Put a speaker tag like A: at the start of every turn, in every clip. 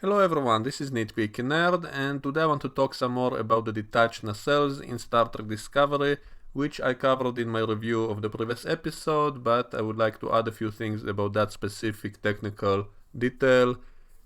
A: Hello everyone, this is Nitpicking Nerd, and today I want to talk some more about the detached nacelles in Star Trek Discovery, which I covered in my review of the previous episode, but I would like to add a few things about that specific technical detail.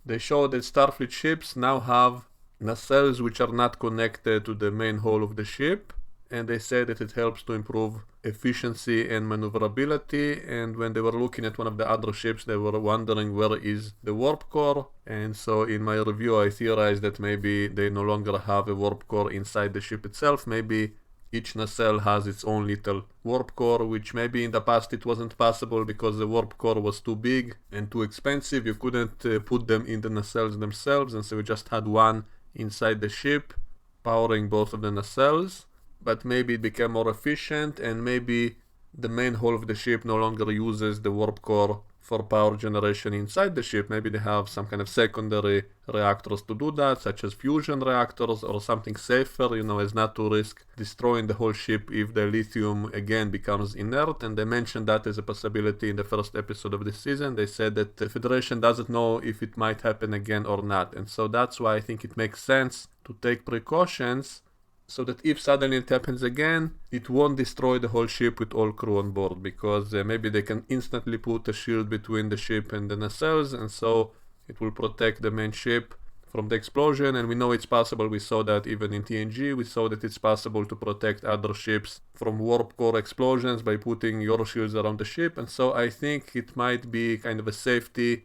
A: They show that Starfleet ships now have nacelles which are not connected to the main hull of the ship, and they say that it helps to improve efficiency and maneuverability. And when they were looking at one of the other ships, they were wondering where is the warp core, and so in my review I theorized that maybe they no longer have a warp core inside the ship itself. Maybe each nacelle has its own little warp core, which maybe in the past it wasn't possible because the warp core was too big and too expensive. You couldn't put them in the nacelles themselves, and so you just had one inside the ship powering both of the nacelles. But maybe it became more efficient, and maybe the main hull of the ship no longer uses the warp core for power generation inside the ship. Maybe they have some kind of secondary reactors to do that, such as fusion reactors or something safer, as not to risk destroying the whole ship if the lithium again becomes inert. And they mentioned that as a possibility in the first episode of this season. They said that the Federation doesn't know if it might happen again or not, and so that's why I think it makes sense to take precautions so that if suddenly it happens again, it won't destroy the whole ship with all crew on board, because maybe they can instantly put a shield between the ship and the nacelles, and so it will protect the main ship from the explosion. And we know it's possible. We saw that even in TNG. We saw that it's possible to protect other ships from warp core explosions by putting your shields around the ship, and so I think it might be kind of a safety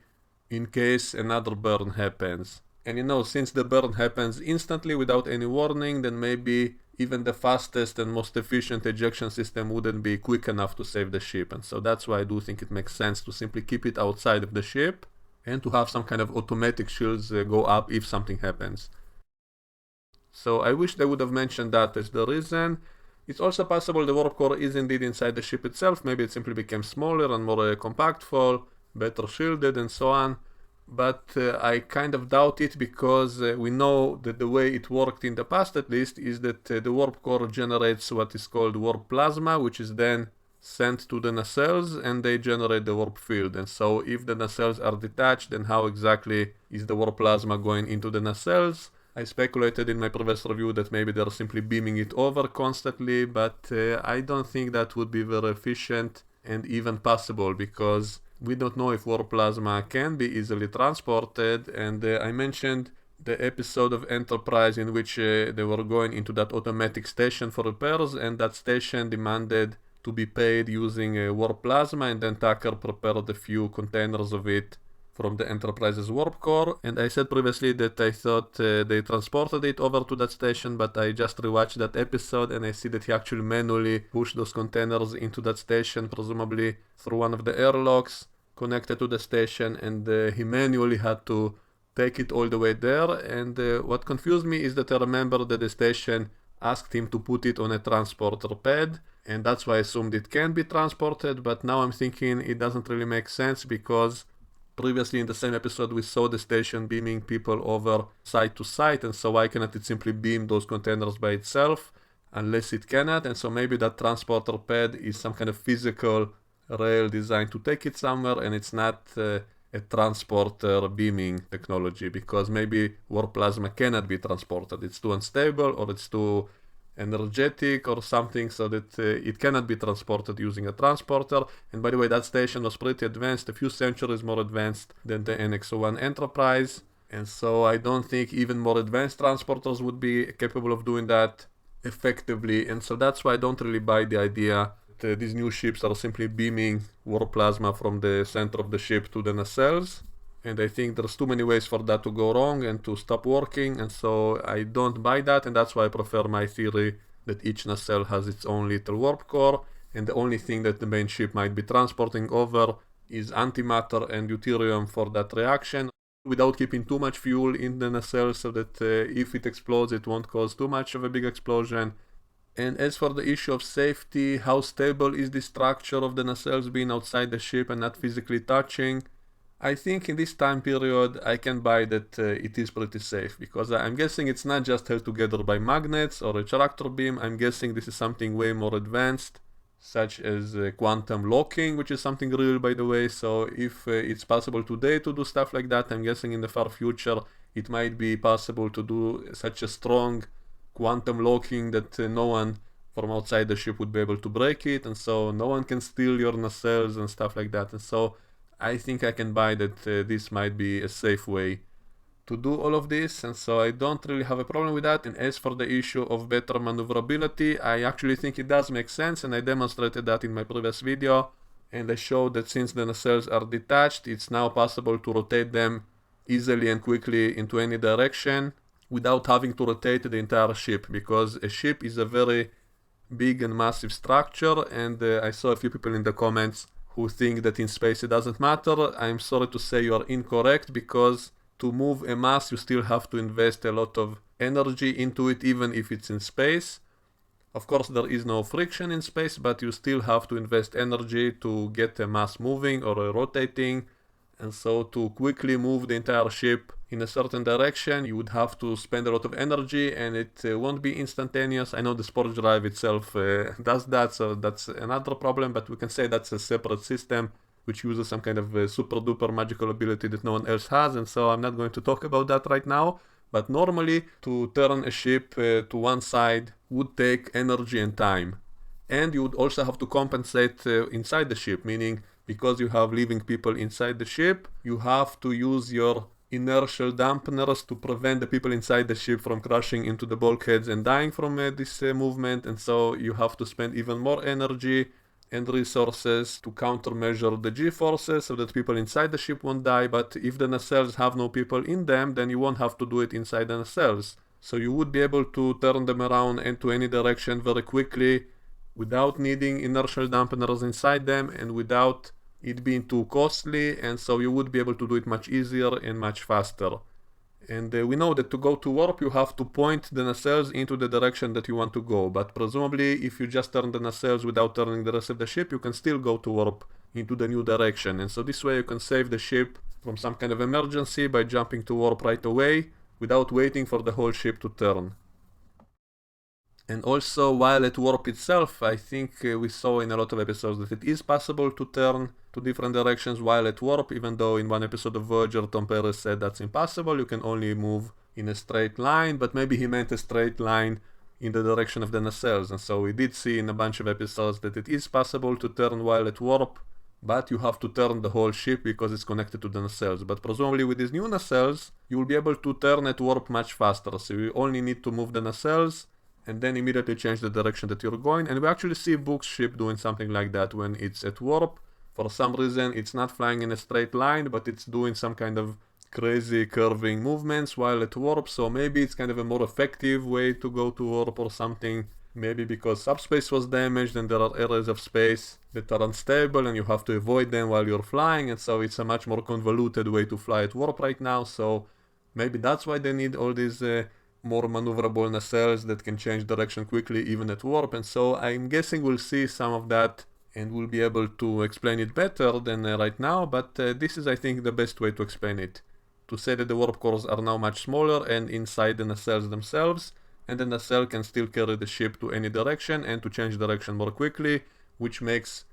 A: in case another burn happens. And since the burn happens instantly without any warning, then maybe even the fastest and most efficient ejection system wouldn't be quick enough to save the ship. And so that's why I do think it makes sense to simply keep it outside of the ship and to have some kind of automatic shields go up if something happens. So I wish they would have mentioned that as the reason. It's also possible the warp core is indeed inside the ship itself. Maybe it simply became smaller and more compactful, better shielded, and so on. But I kind of doubt it, because we know that the way it worked in the past, at least, is that the warp core generates what is called warp plasma, which is then sent to the nacelles, and they generate the warp field. And so if the nacelles are detached, then how exactly is the warp plasma going into the nacelles? I speculated in my previous review that maybe they're simply beaming it over constantly, but I don't think that would be very efficient and even possible, because we don't know if warp plasma can be easily transported. And I mentioned the episode of Enterprise in which they were going into that automatic station for repairs, and that station demanded to be paid using warp plasma, and then Tucker prepared a few containers of it from the Enterprise's warp core. And I said previously that I thought they transported it over to that station, but I just rewatched that episode and I see that he actually manually pushed those containers into that station, presumably through one of the airlocks connected to the station, and he manually had to take it all the way there. And what confused me is that I remember that the station asked him to put it on a transporter pad, and that's why I assumed it can be transported. But now I'm thinking it doesn't really make sense, because previously in the same episode we saw the station beaming people over site to site, and so why cannot it simply beam those containers by itself, unless it cannot? And so maybe that transporter pad is some kind of physical rail designed to take it somewhere, and it's not a transporter beaming technology, because maybe warp plasma cannot be transported. It's too unstable, or it's too energetic or something, so that it cannot be transported using a transporter. And by the way, that station was pretty advanced, a few centuries more advanced than the NX-01 Enterprise, and so I don't think even more advanced transporters would be capable of doing that effectively. And so that's why I don't really buy the idea that these new ships are simply beaming warp plasma from the center of the ship to the nacelles. And I think there's too many ways for that to go wrong and to stop working, and so I don't buy that. And that's why I prefer my theory that each nacelle has its own little warp core, and the only thing that the main ship might be transporting over is antimatter and deuterium for that reaction, without keeping too much fuel in the nacelle, so that if it explodes it won't cause too much of a big explosion. And as for the issue of safety, how stable is the structure of the nacelles being outside the ship and not physically touching? I think in this time period I can buy that it is pretty safe, because I'm guessing it's not just held together by magnets or a tractor beam. I'm guessing this is something way more advanced, such as quantum locking, which is something real, by the way. So if it's possible today to do stuff like that, I'm guessing in the far future it might be possible to do such a strong quantum locking that no one from outside the ship would be able to break it, and so no one can steal your nacelles and stuff like that. And so I think I can buy that this might be a safe way to do all of this, and so I don't really have a problem with that. And as for the issue of better maneuverability, I actually think it does make sense, and I demonstrated that in my previous video, and I showed that since the nacelles are detached, it's now possible to rotate them easily and quickly into any direction without having to rotate the entire ship, because a ship is a very big and massive structure, and I saw a few people in the comments who think that in space it doesn't matter. I'm sorry to say you are incorrect, because to move a mass you still have to invest a lot of energy into it, even if it's in space. Of course there is no friction in space, but you still have to invest energy to get a mass moving or rotating. And so to quickly move the entire ship in a certain direction, you would have to spend a lot of energy, and it won't be instantaneous. I know the sport drive itself does that, so that's another problem, but we can say that's a separate system which uses some kind of super duper magical ability that no one else has, and so I'm not going to talk about that right now. But normally, to turn a ship to one side would take energy and time. And you would also have to compensate inside the ship, meaning because you have living people inside the ship, you have to use your inertial dampeners to prevent the people inside the ship from crashing into the bulkheads and dying from this movement, and so you have to spend even more energy and resources to countermeasure the g-forces so that people inside the ship won't die. But if the nacelles have no people in them, then you won't have to do it inside the nacelles. So you would be able to turn them around into any direction very quickly without needing inertial dampeners inside them and without it being too costly, and so you would be able to do it much easier and much faster. And we know that to go to warp you have to point the nacelles into the direction that you want to go, but presumably if you just turn the nacelles without turning the rest of the ship, you can still go to warp into the new direction. And so this way you can save the ship from some kind of emergency by jumping to warp right away without waiting for the whole ship to turn. And also, while at warp itself, I think we saw in a lot of episodes that it is possible to turn to different directions while at warp, even though in one episode of Voyager Tom Paris said that's impossible, you can only move in a straight line, but maybe he meant a straight line in the direction of the nacelles. And so we did see in a bunch of episodes that it is possible to turn while at warp, but you have to turn the whole ship because it's connected to the nacelles. But presumably with these new nacelles, you will be able to turn at warp much faster, so you only need to move the nacelles and then immediately change the direction that you're going. And we actually see Book's ship doing something like that when it's at warp. For some reason it's not flying in a straight line, but it's doing some kind of crazy curving movements while at warp, so maybe it's kind of a more effective way to go to warp or something. Maybe because subspace was damaged and there are areas of space that are unstable and you have to avoid them while you're flying, and so it's a much more convoluted way to fly at warp right now. So maybe that's why they need all these more maneuverable nacelles that can change direction quickly even at warp. And so I'm guessing we'll see some of that and we'll be able to explain it better than right now, but this is, I think, the best way to explain it. To say that the warp cores are now much smaller and inside the nacelles themselves, and the nacelle can still carry the ship to any direction and to change direction more quickly, which makes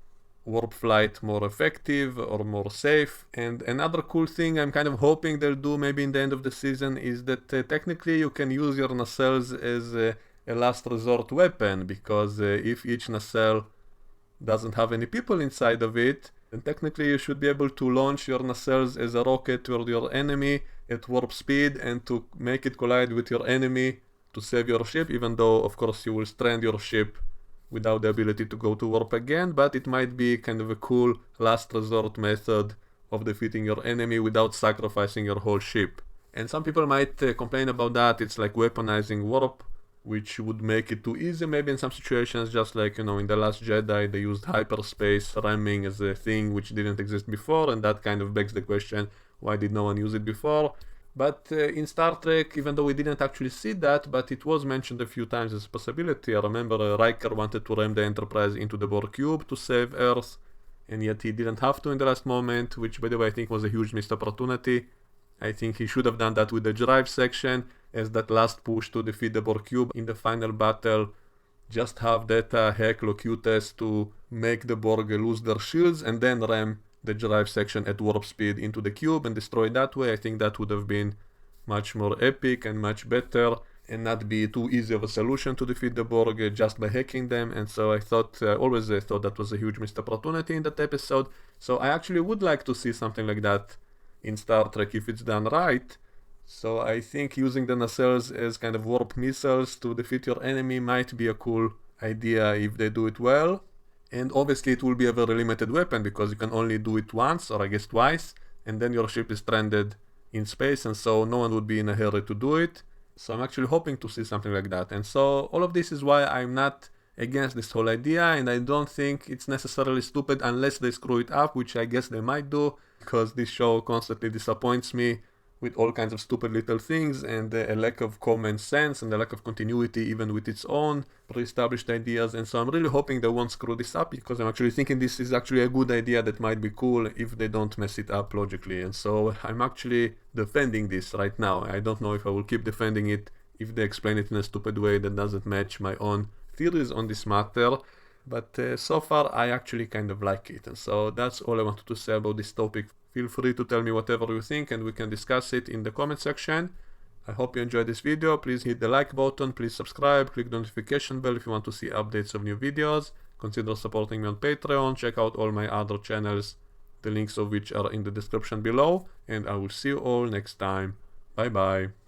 A: warp flight more effective or more safe. And another cool thing I'm kind of hoping they'll do maybe in the end of the season is that technically you can use your nacelles as a last resort weapon, because if each nacelle doesn't have any people inside of it, then technically you should be able to launch your nacelles as a rocket toward your enemy at warp speed and to make it collide with your enemy to save your ship, even though of course you will strand your ship without the ability to go to warp again. But it might be kind of a cool last resort method of defeating your enemy without sacrificing your whole ship. And some people might complain about that, it's like weaponizing warp, which would make it too easy maybe in some situations, just like, you know, in The Last Jedi they used hyperspace ramming as a thing which didn't exist before, and that kind of begs the question, why did no one use it before? But in Star Trek, even though we didn't actually see that, but it was mentioned a few times as a possibility. I remember Riker wanted to ram the Enterprise into the Borg cube to save Earth, and yet he didn't have to in the last moment, which by the way I think was a huge missed opportunity. I think he should have done that with the drive section as that last push to defeat the Borg cube in the final battle just have that hack low-Q test to make the Borg lose their shields and then ram the drive section at warp speed into the cube and destroy it that way. I think that would have been much more epic and much better and not be too easy of a solution to defeat the Borg just by hacking them. And so I thought, always thought that was a huge missed opportunity in that episode. So I actually would like to see something like that in Star Trek if it's done right. So I think using the nacelles as kind of warp missiles to defeat your enemy might be a cool idea if they do it well. And obviously it will be a very limited weapon because you can only do it once, or I guess twice, and then your ship is stranded in space, and so no one would be in a hurry to do it. So I'm actually hoping to see something like that. And so all of this is why I'm not against this whole idea, and I don't think it's necessarily stupid unless they screw it up, which I guess they might do, because this show constantly disappoints me with all kinds of stupid little things and a lack of common sense and a lack of continuity even with its own pre-established ideas. And so I'm really hoping they won't screw this up, because I'm actually thinking this is actually a good idea that might be cool if they don't mess it up logically. And so I'm actually defending this right now. I don't know if I will keep defending it if they explain it in a stupid way that doesn't match my own theories on this matter. But so far I actually kind of like it. And so that's all I wanted to say about this topic. Feel free to tell me whatever you think and we can discuss it in the comment section. I hope you enjoyed this video. Please hit the like button, please subscribe, click the notification bell if you want to see updates of new videos. Consider supporting me on Patreon, check out all my other channels, the links of which are in the description below, and I will see you all next time. Bye bye.